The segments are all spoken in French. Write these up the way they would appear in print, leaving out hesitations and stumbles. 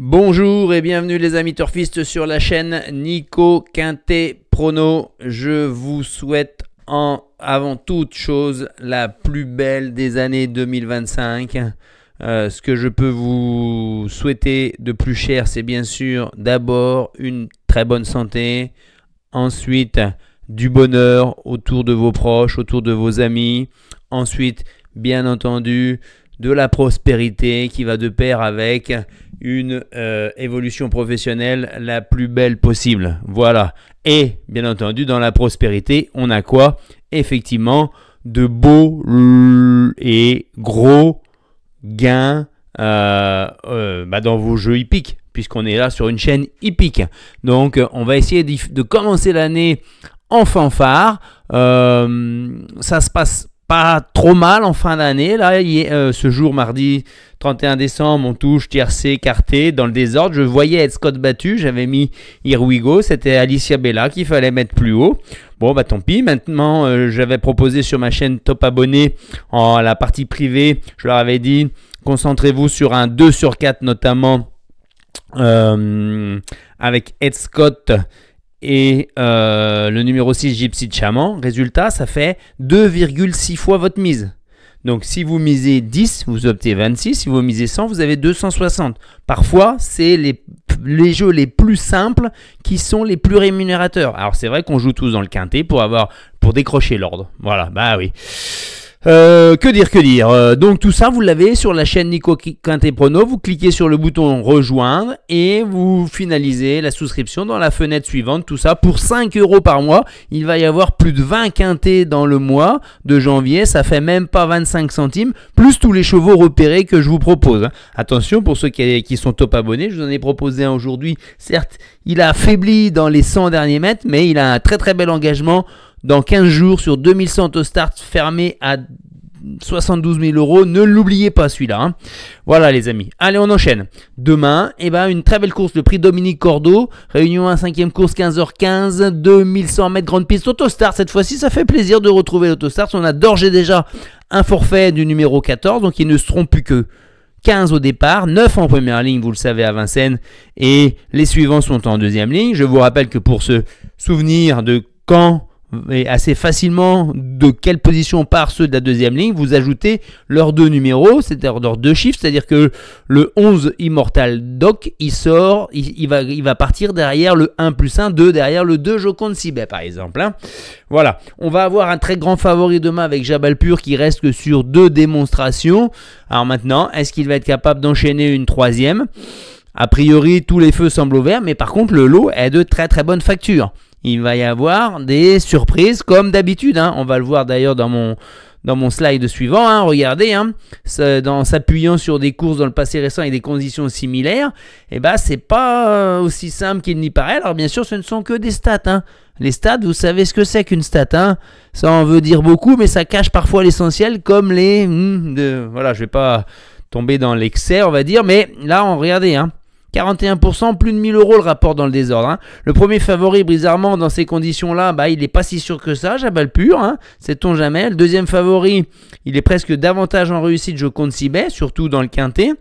Bonjour et bienvenue les amis turfistes sur la chaîne Nico Quintet Prono. Je vous souhaite avant toute chose la plus belle des années 2025. Ce que je peux vous souhaiter de plus cher, c'est bien sûr d'abord une très bonne santé, ensuite du bonheur autour de vos proches, autour de vos amis, ensuite bien entendu de la prospérité qui va de pair avec une évolution professionnelle la plus belle possible. Voilà. Et bien entendu, dans la prospérité, on a quoi? Effectivement, de beaux et gros gains dans vos jeux hippiques, puisqu'on est là sur une chaîne hippique. Donc, on va essayer de commencer l'année en fanfare. Ça se passe pas trop mal en fin d'année. Là, ce jour, mardi 31 décembre, on touche tiercé, quarté dans le désordre. Je voyais Ed Scott battu. J'avais mis Here We Go. C'était Alicia Bella qu'il fallait mettre plus haut. Bon, bah tant pis. Maintenant, j'avais proposé sur ma chaîne Top Abonnés en la partie privée. Je leur avais dit, concentrez-vous sur un 2 sur 4 notamment avec Ed Scott et le numéro 6 Gypsy de Chaman. Résultat, ça fait 2,6 fois votre mise. Donc si vous misez 10, vous obtenez 26. Si vous misez 100, vous avez 260. Parfois, c'est les jeux les plus simples qui sont les plus rémunérateurs. Alors c'est vrai qu'on joue tous dans le quintet pour décrocher l'ordre. Voilà, bah oui. Que dire. Donc tout ça, vous l'avez sur la chaîne Nico Quintet Prono. Vous cliquez sur le bouton rejoindre et vous finalisez la souscription dans la fenêtre suivante. Tout ça pour 5 € par mois. Il va y avoir plus de 20 quintets dans le mois de janvier. Ça fait même pas 25 centimes, plus tous les chevaux repérés que je vous propose. Attention pour ceux qui sont top abonnés. Je vous en ai proposé un aujourd'hui. Certes, il a affaibli dans les 100 derniers mètres, mais il a un très très bel engagement. Dans 15 jours, sur 2100 auto-start fermé à 72 000 €. Ne l'oubliez pas celui-là. Hein. Voilà les amis. Allez, on enchaîne. Demain, une très belle course, le prix Dominique Cordeau. Réunion 1, 5e course, 15h15, 2100 mètres grande piste. Autostart, cette fois-ci, ça fait plaisir de retrouver l'autostart. On a d'ores et déjà un forfait du numéro 14, donc ils ne seront plus que 15 au départ, 9 en première ligne, vous le savez, à Vincennes. Et les suivants sont en deuxième ligne. Je vous rappelle que pour se souvenir de quand et assez facilement de quelle position part ceux de la deuxième ligne, vous ajoutez leurs deux numéros, c'est-à-dire leurs deux chiffres, c'est-à-dire que le 11 Immortal Doc, il va partir derrière le 1 plus 1, 2 derrière le 2 Joconde Sibet par exemple. Hein. Voilà, on va avoir un très grand favori demain avec Jabalpur qui reste que sur 2 démonstrations. Alors maintenant, est-ce qu'il va être capable d'enchaîner une troisième? A priori, tous les feux semblent au vert, mais par contre, le lot est de très très bonne facture. Il va y avoir des surprises comme d'habitude. Hein. On va le voir d'ailleurs dans mon slide suivant. Hein. Regardez, hein. En s'appuyant sur des courses dans le passé récent et des conditions similaires, c'est pas aussi simple qu'il n'y paraît. Alors bien sûr, ce ne sont que des stats. Hein. Les stats, vous savez ce que c'est qu'une stat. Hein. Ça en veut dire beaucoup, mais ça cache parfois l'essentiel, comme voilà, je vais pas tomber dans l'excès, on va dire. Mais là, regardez, hein. 41%, plus de 1000 € le rapport dans le désordre. Hein. Le premier favori, bizarrement, dans ces conditions-là, il n'est pas si sûr que ça, Jabalpur, hein, sait-on jamais. Le deuxième favori, il est presque davantage en réussite, Joconde Sibet, surtout dans le quintet.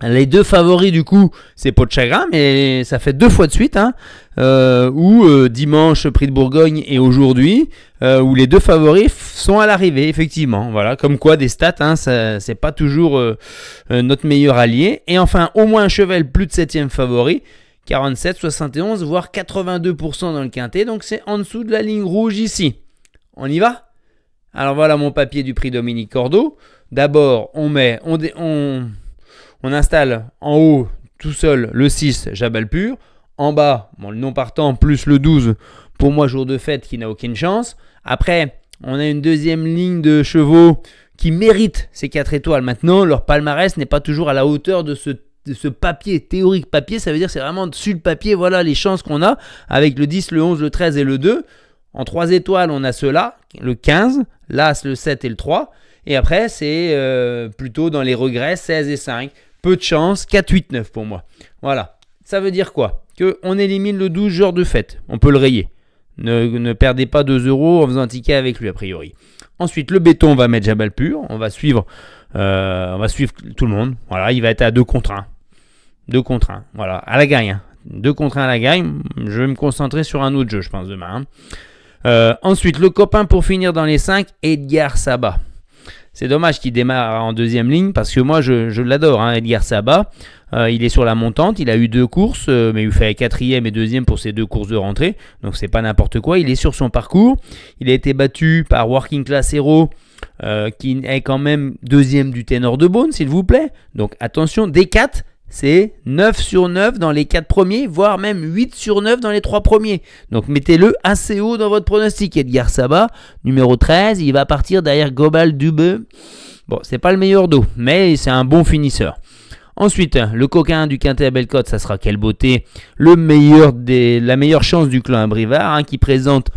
Les deux favoris, du coup, c'est Peau de Chagrin, mais ça fait 2 fois de suite, hein, dimanche, Prix de Bourgogne et aujourd'hui, où les deux favoris sont à l'arrivée, effectivement. Voilà, comme quoi des stats, hein, c'est pas toujours notre meilleur allié. Et enfin, au moins un cheval plus de 7e favori, 47, 71, voire 82% dans le quintet, donc c'est en dessous de la ligne rouge ici. On y va? Alors voilà mon papier du prix Dominique Cordeau. D'abord, on installe en haut tout seul le 6 Jabalpur. En bas, le non partant plus le 12, pour moi jour de fête qui n'a aucune chance. Après, on a une deuxième ligne de chevaux qui méritent ces 4 étoiles. Maintenant, leur palmarès n'est pas toujours à la hauteur de ce papier, théorique papier. Ça veut dire c'est vraiment dessus le papier. Voilà les chances qu'on a avec le 10, le 11, le 13 et le 2. En 3 étoiles, on a ceux-là, le 15, l'As, le 7 et le 3. Et après, c'est plutôt dans les regrets, 16 et 5. Peu de chance, 4, 8, 9 pour moi. Voilà. Ça veut dire quoi? Qu'on élimine le 12 jour de fête. On peut le rayer. Ne perdez pas 2 € en faisant un ticket avec lui, a priori. Ensuite, le béton, on va mettre Jabalpur. On va suivre tout le monde. Voilà, il va être à 2 contre 1. 2 contre 1. Voilà, à la gagne. 2 contre 1 à la gagne. Je vais me concentrer sur un autre jeu, je pense, demain. Ensuite, le copain pour finir dans les 5, Edgar Saba. C'est dommage qu'il démarre en deuxième ligne parce que moi, je l'adore, hein, Edgar Saba. Il est sur la montante, il a eu 2 courses, mais il fait 4e et 2e pour ses 2 courses de rentrée. Donc, c'est pas n'importe quoi. Il est sur son parcours. Il a été battu par Working Class Hero, qui est quand même 2e du Ténor de Beaune, s'il vous plaît. Donc, attention, D4. C'est 9 sur 9 dans les 4 premiers, voire même 8 sur 9 dans les 3 premiers. Donc mettez-le assez haut dans votre pronostic. Edgar Saba, numéro 13, il va partir derrière Global Dube. Bon, c'est pas le meilleur dos, mais c'est un bon finisseur. Ensuite, le coquin du Quintet à Bellecote, ça sera Quelle Beauté, la meilleure chance du clan Abrivard, hein, qui présente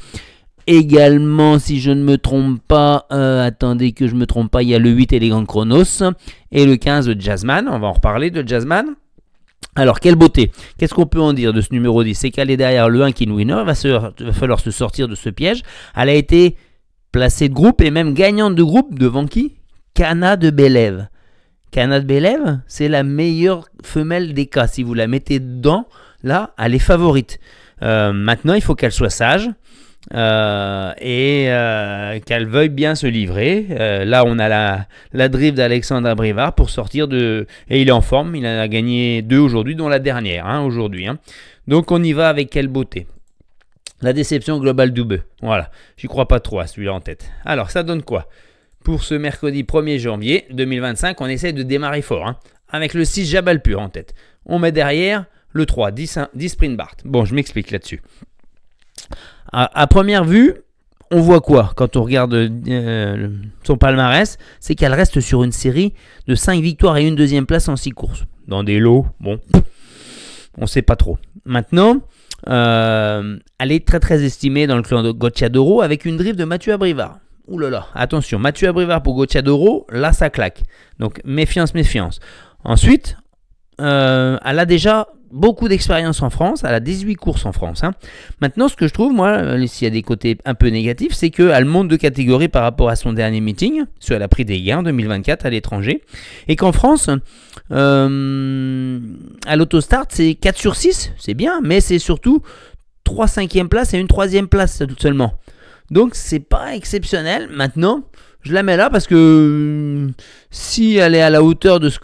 également, si je ne me trompe pas, attendez que je ne me trompe pas, il y a le 8 Elegant Chronos et le 15 Jazzman. On va en reparler de Jazzman. Alors, Quelle Beauté. Qu'est-ce qu'on peut en dire de ce numéro 10? C'est qu'elle est derrière le 1 King Winner. Il va falloir se sortir de ce piège. Elle a été placée de groupe et même gagnante de groupe devant qui? Cana de Bélève. Cana de Bélève, c'est la meilleure femelle des cas. Si vous la mettez dedans, là, elle est favorite. Maintenant, il faut qu'elle soit sage. Qu'elle veuille bien se livrer. Là, on a la drift d'Alexandre Abrivard pour sortir de... Et il est en forme, il en a gagné 2 aujourd'hui, dont la dernière, hein, aujourd'hui. Hein. Donc, on y va avec Quelle Beauté. La déception Global Dube. Voilà, j'y crois pas trop à celui-là en tête. Alors, ça donne quoi? Pour ce mercredi 1er janvier 2025, on essaie de démarrer fort, hein, avec le 6 Jabal Pur en tête. On met derrière le 3, 10 Sprint Bart. Bon, je m'explique là-dessus. À première vue, on voit quoi quand on regarde son palmarès? C'est qu'elle reste sur une série de 5 victoires et une 2e place en 6 courses. Dans des lots, bon, on ne sait pas trop. Maintenant, elle est très très estimée dans le clan de Gocciadoro avec une drift de Mathieu Abrivard. Ouh là là, attention, Mathieu Abrivard pour Gocciadoro, là ça claque. Donc méfiance, méfiance. Ensuite, elle a déjà beaucoup d'expérience en France, elle a 18 courses en France. Hein. Maintenant, ce que je trouve, moi, s'il y a des côtés un peu négatifs, c'est qu'elle monte de catégorie par rapport à son dernier meeting, parce qu'elle a pris des gains en 2024 à l'étranger, et qu'en France, à l'autostart, c'est 4 sur 6, c'est bien, mais c'est surtout 3 5e places et une 3e place seulement. Donc, c'est pas exceptionnel. Maintenant, je la mets là parce que si elle est à la hauteur de ce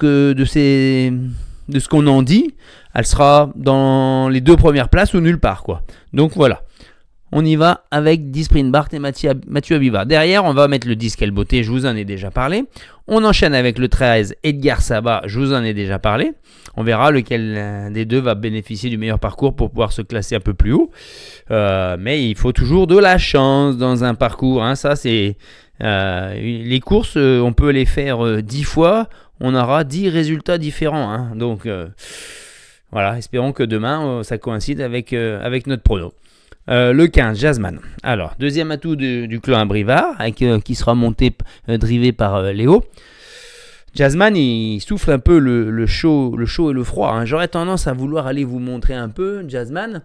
qu'on en dit, elle sera dans les 2 premières places ou nulle part, quoi. Donc voilà, on y va avec 10 Sprint Bart et Mathieu Abrivard. Derrière, on va mettre le 10 Quelle Beauté, je vous en ai déjà parlé. On enchaîne avec le 13 Edgar Saba, je vous en ai déjà parlé. On verra lequel des deux va bénéficier du meilleur parcours pour pouvoir se classer un peu plus haut. Mais il faut toujours de la chance dans un parcours, hein. Ça, c'est les courses, on peut les faire 10 fois. On aura 10 résultats différents. Hein. Donc, voilà, espérons que demain, ça coïncide avec notre prono. Le 15, Jazzman. Alors, deuxième atout du clan Abrivard, qui sera monté, drivé par Léo. Jazzman, il souffle un peu le chaud et le froid. Hein. J'aurais tendance à vouloir aller vous montrer un peu Jazzman.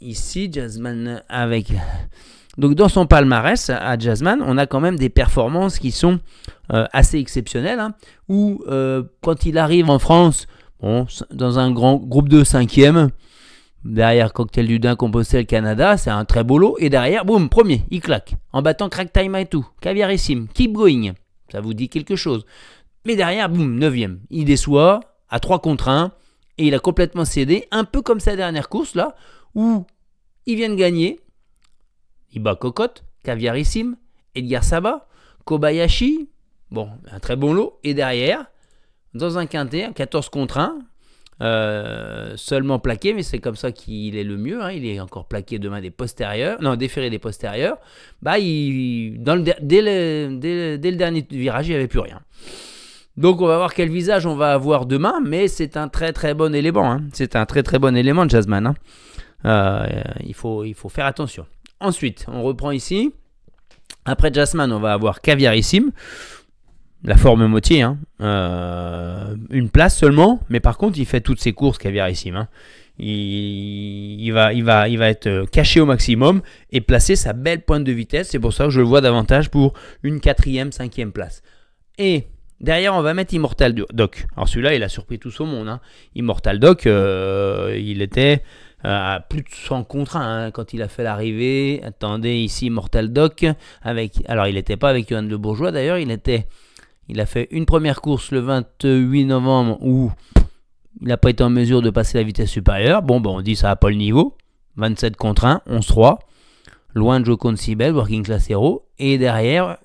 Ici, Jazzman avec... Donc dans son palmarès à Jazzman, on a quand même des performances qui sont assez exceptionnelles. Hein, où quand il arrive en France, bon, dans un grand groupe de 5e, derrière Cocktail du Dain, Compostelle, Canada, c'est un très beau lot. Et derrière, boum, premier, il claque. En battant Crack Time et tout, Caviarissime, Keep Going, ça vous dit quelque chose. Mais derrière, boum, 9e, il déçoit à 3 contre 1. Et il a complètement cédé, un peu comme sa dernière course là, où il vient de gagner. Il bat Cocotte, Caviarissime, Edgar Saba, Kobayashi, bon, un très bon lot. Et derrière, dans un quintet, 14 contre 1, seulement plaqué, mais c'est comme ça qu'il est le mieux. Hein, il est encore plaqué de main des postérieurs, non, déféré des postérieurs. Bah, dès le dernier virage, il n'y avait plus rien. Donc, on va voir quel visage on va avoir demain, mais c'est un très très bon élément. Hein. C'est un très très bon élément de Jazzman. Hein. Il faut faire attention. Ensuite, on reprend ici. Après Jazzman, on va avoir Caviarissime. La forme moitié. Hein. Une place seulement. Mais par contre, il fait toutes ses courses, Caviarissime. Hein. Il va être caché au maximum et placer sa belle pointe de vitesse. C'est pour ça que je le vois davantage pour une 4e, 5e place. Et Derrière, on va mettre Immortal Doc. Alors celui-là, il a surpris tout son monde. Hein. Immortal Doc, il était à plus de 100 contre 1 hein, quand il a fait l'arrivée. Attendez, ici, Immortal Doc. Alors, il n'était pas avec Johan Le Bourgeois d'ailleurs. Il a fait une première course le 28 novembre où il n'a pas été en mesure de passer la vitesse supérieure. Bon, on dit ça n'a pas le niveau. 27 contre 1, 11-3. Loin de Joe Concibel, Working Class Hero. Et derrière,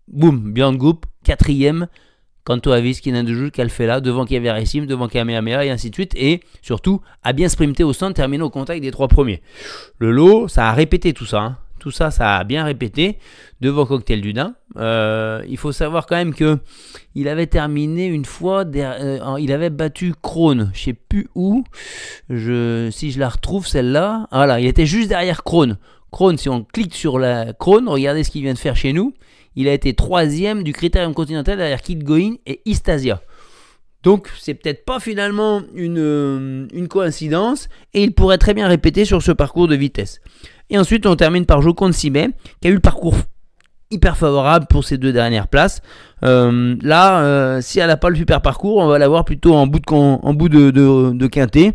boum, Björn Goop, 4ème. Kanto Avis, Kinanduju, Calfella, devant Kaverissim, devant Kamehameha et ainsi de suite. Et surtout, a bien sprinté au stand, terminé au contact des 3 premiers. Le lot, ça a répété tout ça. Hein. Tout ça, ça a bien répété devant Cocktail du Dain. Il faut savoir quand même qu'il avait terminé une fois, il avait battu Krohn, je ne sais plus où. Si je la retrouve, celle-là. Voilà, il était juste derrière Krohn. Krohn, si on clique sur la Krohn, regardez ce qu'il vient de faire chez nous. Il a été 3ème du Critérium Continental derrière Kid Going et Istasia. Donc, c'est peut-être pas finalement une coïncidence et il pourrait très bien répéter sur ce parcours de vitesse. Et ensuite, on termine par Jocon Sibé qui a eu le parcours hyper favorable pour ses 2 dernières places. Si elle n'a pas le super parcours, on va la voir plutôt en bout de quintet.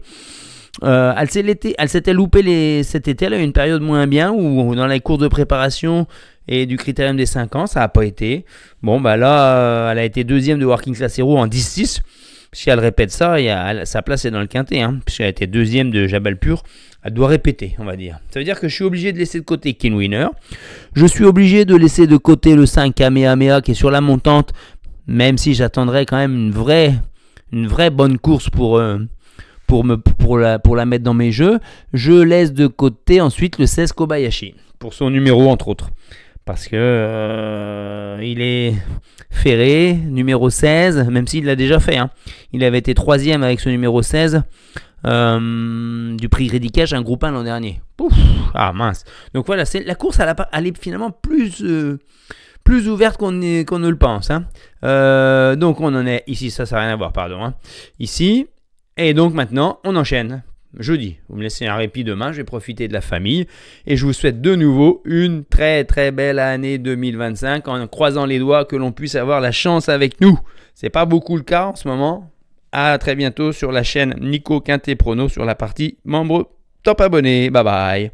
Elle s'était loupée cet été, elle a eu une période moins bien où dans les cours de préparation et du critérium des 5 ans, ça n'a pas été. Bon, là, elle a été 2ème de Working Class Hero en 10-6. Si elle répète ça, sa place est dans le quintet. Hein, puisqu'elle a été 2ème de Jabalpur. Elle doit répéter, on va dire. Ça veut dire que je suis obligé de laisser de côté King Winner. Je suis obligé de laisser de côté le 5 Kamehameha qui est sur la montante. Même si j'attendrai quand même une vraie bonne course pour la mettre dans mes jeux. Je laisse de côté ensuite le 16 Kobayashi. Pour son numéro entre autres. Parce que il est ferré, numéro 16, même s'il l'a déjà fait. Hein. Il avait été 3ème avec ce numéro 16 du prix Rédicage, un groupe 1 l'an dernier. Pouf, mince. Donc voilà, la course elle est finalement plus ouverte qu'on ne le pense. Hein. Donc on en est ici, ça n'a rien à voir, pardon. Hein. Ici, et donc maintenant, on enchaîne. Jeudi, vous me laissez un répit demain, je vais profiter de la famille et je vous souhaite de nouveau une très très belle année 2025 en croisant les doigts que l'on puisse avoir la chance avec nous. C'est pas beaucoup le cas en ce moment. À très bientôt sur la chaîne Nico Quintet Prono sur la partie membres top abonnés. Bye bye.